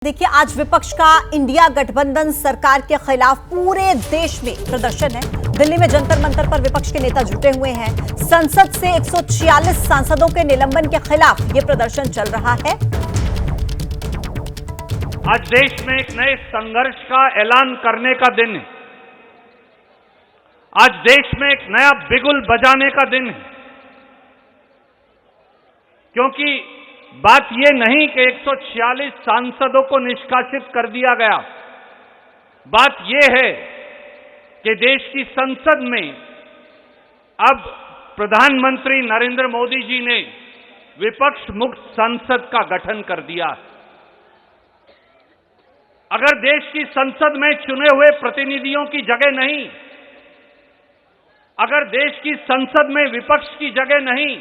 देखिए, आज विपक्ष का इंडिया गठबंधन सरकार के खिलाफ पूरे देश में प्रदर्शन है। दिल्ली में जंतर मंतर पर विपक्ष के नेता जुटे हुए हैं। संसद से 146 सांसदों के निलंबन के खिलाफ यह प्रदर्शन चल रहा है। आज देश में एक नए संघर्ष का ऐलान करने का दिन है। आज देश में एक नया बिगुल बजाने का दिन है, क्योंकि बात यह नहीं कि 146 सांसदों को निष्कासित कर दिया गया। बात यह है कि देश की संसद में अब प्रधानमंत्री नरेंद्र मोदी जी ने विपक्ष मुक्त संसद का गठन कर दिया। अगर देश की संसद में चुने हुए प्रतिनिधियों की जगह नहीं, अगर देश की संसद में विपक्ष की जगह नहीं,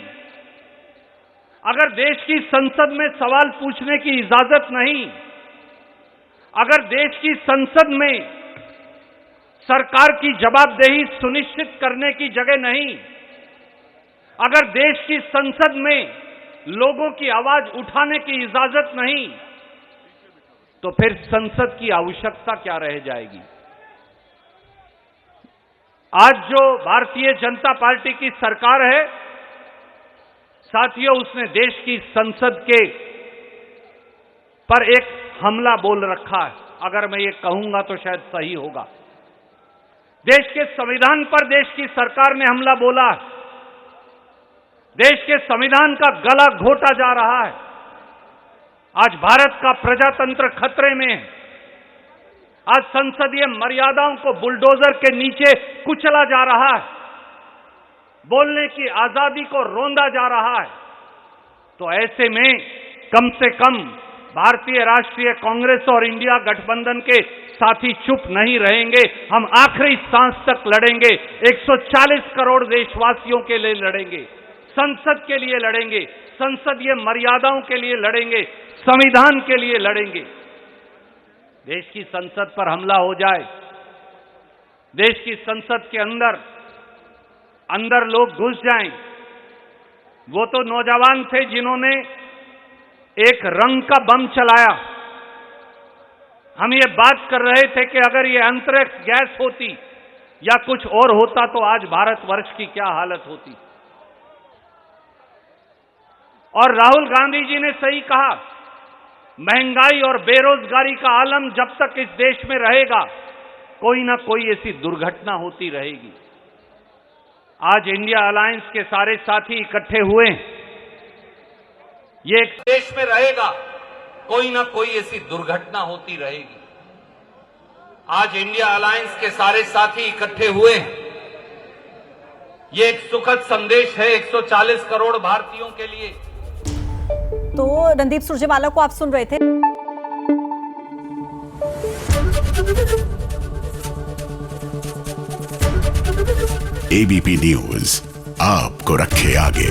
अगर देश की संसद में सवाल पूछने की इजाजत नहीं, अगर देश की संसद में सरकार की जवाबदेही सुनिश्चित करने की जगह नहीं, अगर देश की संसद में लोगों की आवाज उठाने की इजाजत नहीं, तो फिर संसद की आवश्यकता क्या रह जाएगी। आज जो भारतीय जनता पार्टी की सरकार है, साथियों, उसने देश की संसद के पर एक हमला बोल रखा है। अगर मैं ये कहूंगा तो शायद सही होगा। देश के संविधान पर देश की सरकार ने हमला बोला है। देश के संविधान का गला घोटा जा रहा है। आज भारत का प्रजातंत्र खतरे में है। आज संसदीय मर्यादाओं को बुलडोजर के नीचे कुचला जा रहा है। बोलने की आजादी को रोंदा जा रहा है। तो ऐसे में कम से कम भारतीय राष्ट्रीय कांग्रेस और इंडिया गठबंधन के साथी चुप नहीं रहेंगे। हम आखिरी सांस तक लड़ेंगे। 140 करोड़ देशवासियों के लिए लड़ेंगे, संसद के लिए लड़ेंगे, संसदीय मर्यादाओं के लिए लड़ेंगे, संविधान के लिए लड़ेंगे। देश की संसद पर हमला हो जाए, देश की संसद के अंदर लोग घुस जाएं। वो तो नौजवान थे जिन्होंने एक रंग का बम चलाया। हम ये बात कर रहे थे कि अगर ये अंतरिक्ष गैस होती या कुछ और होता तो आज भारतवर्ष की क्या हालत होती। और राहुल गांधी जी ने सही कहा, महंगाई और बेरोजगारी का आलम जब तक इस देश में रहेगा, कोई ना कोई ऐसी दुर्घटना होती रहेगी। आज इंडिया अलायंस के सारे साथी इकट्ठे हुए हैं। ये एक देश में रहेगा, कोई ना कोई ऐसी दुर्घटना होती रहेगी। आज इंडिया अलायंस के सारे साथी इकट्ठे हुए हैं। ये एक सुखद संदेश है 140 करोड़ भारतीयों के लिए। तो रणदीप सुरजेवाला को आप सुन रहे थे। एबीपी न्यूज आपको रखे आगे।